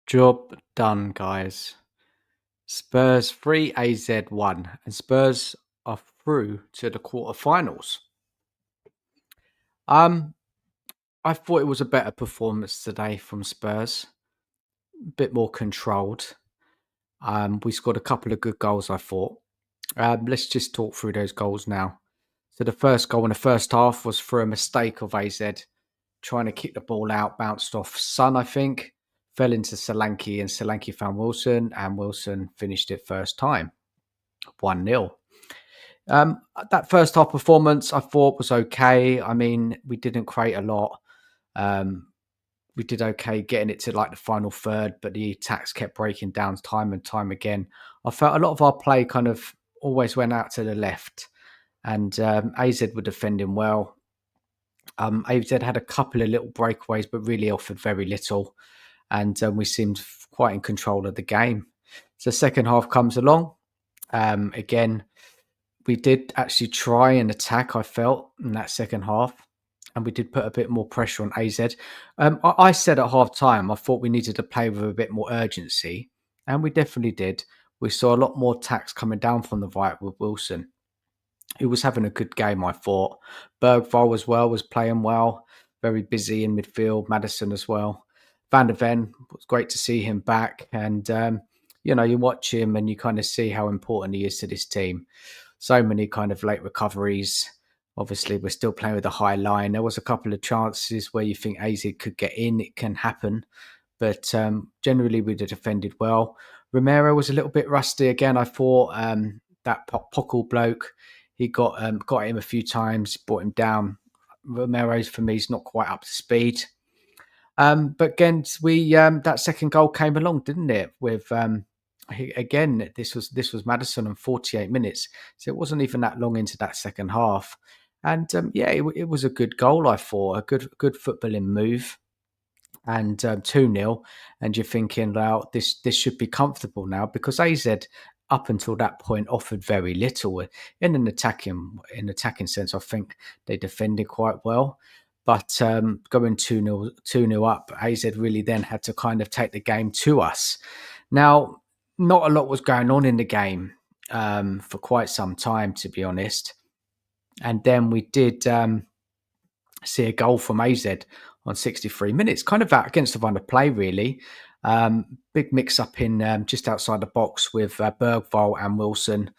Job done, guys. Spurs 3, AZ 1, and Spurs are through to the quarterfinals. Um, I thought it was a better performance today from Spurs, a bit more controlled. We scored a couple of good goals, I thought. Let's just talk through those goals now. So the first goal in the first half was through a mistake of AZ, trying to kick the ball out, bounced off Son, I think, fell into Solanke, and Solanke found Wilson, and Wilson finished it first time, 1-0. That first half performance I thought was okay. I mean, we didn't create a lot. Um, we did okay getting it to like the final third, but the attacks kept breaking down time and time again. I felt a lot of our play kind of always went out to the left, and AZ were defending well. AZ had a couple of little breakaways, but really offered very little, and we seemed quite in control of the game. So second half comes along. Again, we did actually try and attack, I felt, in that second half, and we did put a bit more pressure on AZ. I said at half time, I thought we needed to play with a bit more urgency, and we definitely did. We saw a lot more attacks coming down from the right with Wilson, who was having a good game, I thought. Bergvall as well was playing well, very busy in midfield. Madison as well. Van der Ven, was great to see him back. And, you watch him and you kind of see how important he is to this team. So many kind of late recoveries. Obviously, we're still playing with a high line. There was a couple of chances where you think AZ could get in. It can happen. But generally, we defended well. Romero was a little bit rusty again. I thought that Pockle bloke, he got him a few times, brought him down. Romero's for me is not quite up to speed. But again, we that second goal came along, didn't it? With again, this was Madison on 48 minutes, so it wasn't even that long into that second half. And it was a good goal. I thought a good footballing move, and 2-0, and you're thinking, well, this should be comfortable now, because AZ up until that point offered very little in an attacking sense. I think they defended quite well, but going 2-0 up, AZ really then had to kind of take the game to us. Now, not a lot was going on in the game for quite some time, to be honest, and then we did see a goal from AZ on 63 minutes, kind of out against the run of play, really. Big mix up in just outside the box with Bergvall and Wilson.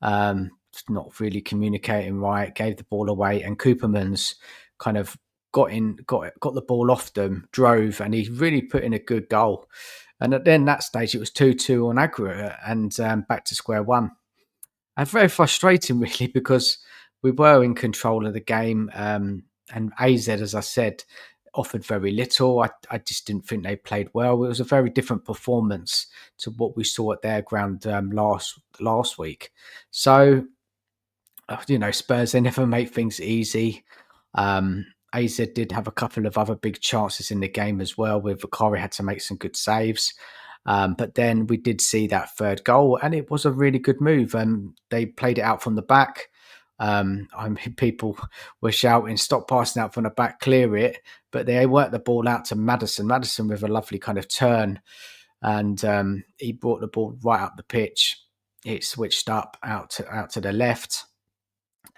Not really communicating right, gave the ball away, and Cooperman's kind of got the ball off them, drove, and he really put in a good goal. And at then that stage, it was 2-2 on aggregate, and back to square one. And very frustrating, really, because we were in control of the game. And AZ, as I said, offered very little. I just didn't think they played well. It was a very different performance to what we saw at their ground last week. So, Spurs, they never make things easy. AZ did have a couple of other big chances in the game as well, where Vakari had to make some good saves. But then we did see that third goal, and it was a really good move. They played it out from the back. People were shouting, "Stop passing out from the back, clear it!" But they worked the ball out to Madison. Madison with a lovely kind of turn, and he brought the ball right up the pitch. It switched up out to the left,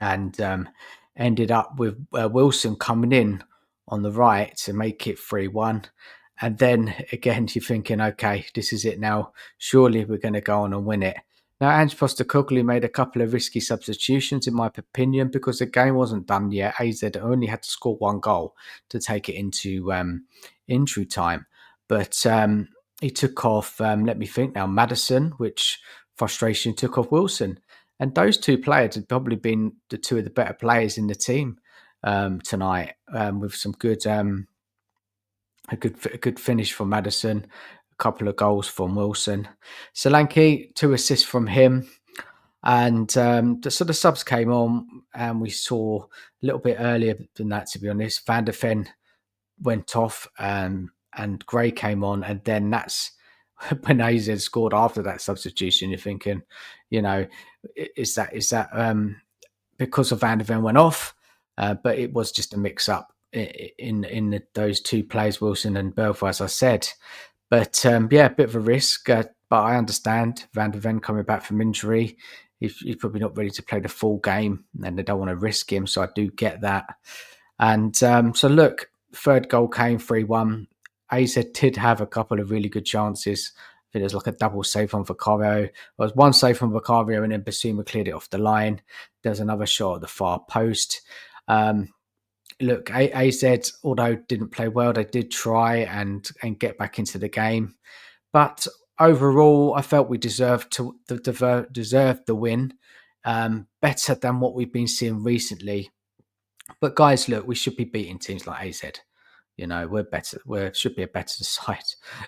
and ended up with Wilson coming in on the right to make it 3-1. And then again, you're thinking, okay, this is it now. Surely we're going to go on and win it. Now, Ange Postecoglou made a couple of risky substitutions, in my opinion, because the game wasn't done yet. AZ only had to score one goal to take it into injury time. But he took off, let me think now, Madison, which frustration took off Wilson. And those two players had probably been the two of the better players in the team tonight, with some good, a good finish from Madison, a couple of goals from Wilson. Solanke, 2 assists from him. And so the subs came on, and we saw a little bit earlier than that, to be honest. Van der Ven went off, and Gray came on, and then that's when AZ scored after that substitution. You're thinking, is that because of Van der Ven went off? But it was just a mix up in those two players, Wilson and Bergvall, as I said. But yeah, a bit of a risk. But I understand Van de Ven coming back from injury. He's probably not ready to play the full game, and they don't want to risk him. So I do get that. And so look, third goal came 3-1. AZ did have a couple of really good chances. I think there's like a double save on Vicario. There was one save from Vicario, and then Basuma cleared it off the line. There's another shot at the far post. Um, Look, AZ, although didn't play well, they did try and get back into the game. But overall, I felt we deserved the win, better than what we've been seeing recently. But guys, look, we should be beating teams like AZ. You know, we're better. We should be a better side.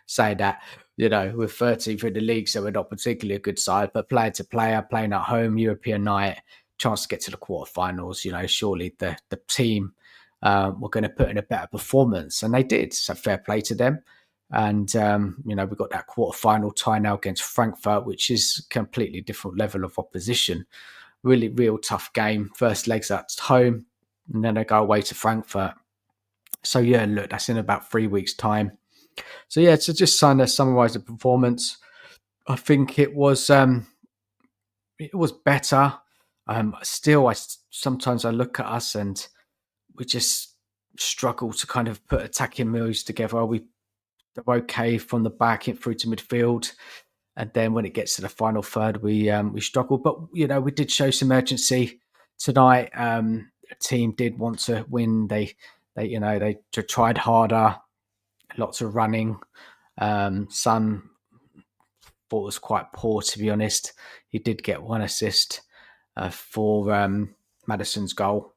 Say that. You know, we're 13th in the league, so we're not particularly a good side. But player to player, playing at home, European night, chance to get to the quarterfinals. You know, surely the team were going to put in a better performance, and they did. So fair play to them. And you know, we've got that quarterfinal tie now against Frankfurt, which is completely different level of opposition. Really, real tough game. First legs at home, and then they go away to Frankfurt. So yeah, look, that's in about 3 weeks' time. So yeah, to just kind of summarise the performance, I think it was better. Still, sometimes I look at us and we just struggle to kind of put attacking moves together. They're okay from the back in through to midfield, and then when it gets to the final third, we struggle. But you know, we did show some urgency tonight. The team did want to win. They tried harder, lots of running. Son thought was quite poor, to be honest. He did get one assist for Madison's goal.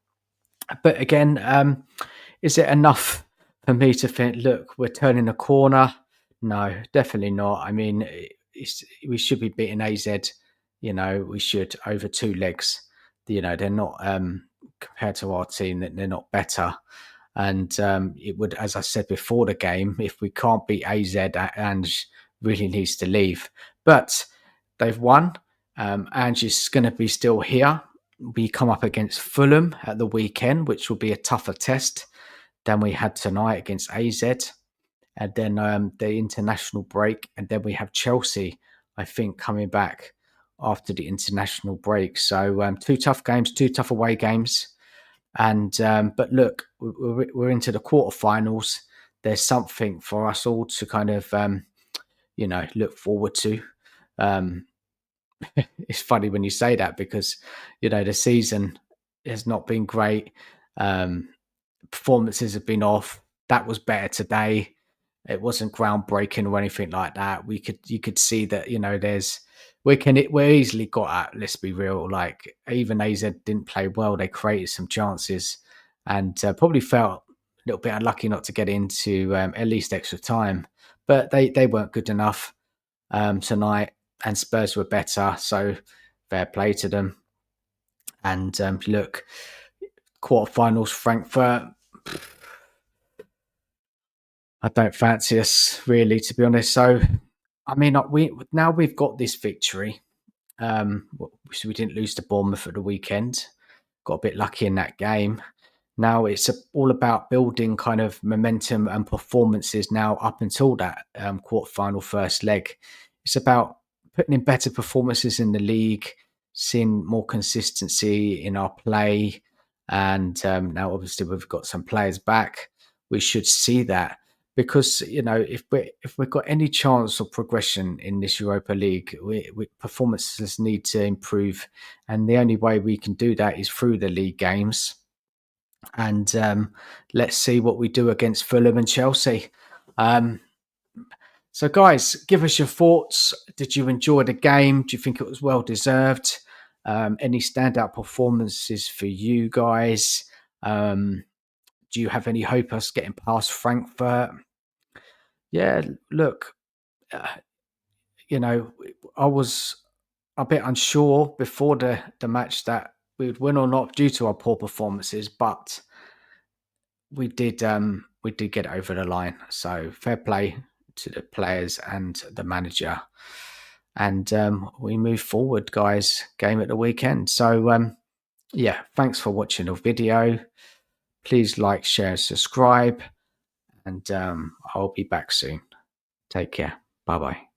But again, is it enough for me to think, look, we're turning a corner? No, definitely not. I mean, we should be beating AZ. You know, we should over 2 legs. You know, they're not compared to our team. That they're not better. And it would, as I said before the game, if we can't beat AZ, Ange really needs to leave. But they've won. Ange is going to be still here. We come up against Fulham at the weekend, which will be a tougher test than we had tonight against AZ. And then the international break. And then we have Chelsea, I think, coming back after the international break. So 2 tough games, 2 tough away games. And but look, we're into the quarterfinals. There's something for us all to kind of look forward to. Um, it's funny when you say that because the season has not been great. Um, Performances have been off. That was better today. It wasn't groundbreaking or anything like that. You could see that we're easily got at. Let's be real. Like even AZ didn't play well. They created some chances and probably felt a little bit unlucky not to get into at least extra time. But they weren't good enough tonight, and Spurs were better. So fair play to them. And look, quarterfinals, Frankfurt. I don't fancy us really, to be honest. So, I mean, we've got this victory. So we didn't lose to Bournemouth at the weekend. Got a bit lucky in that game. Now it's all about building kind of momentum and performances now up until that quarterfinal first leg. It's about putting in better performances in the league, seeing more consistency in our play, and now obviously we've got some players back. We should see that because if we've got any chance of progression in this Europa League, performances need to improve, and the only way we can do that is through the league games. And let's see what we do against Fulham and Chelsea. Um, so, guys, give us your thoughts. Did you enjoy the game? Do you think it was well deserved? Any standout performances for you guys? Do you have any hope of us getting past Frankfurt? Yeah, look, uh, you know, I was a bit unsure before the match that we would win or not due to our poor performances, but we did get over the line. So fair play to the players and the manager. And we move forward, guys. Game at the weekend. So yeah, thanks for watching the video. Please like, share, subscribe, and I'll be back soon. Take care. Bye bye.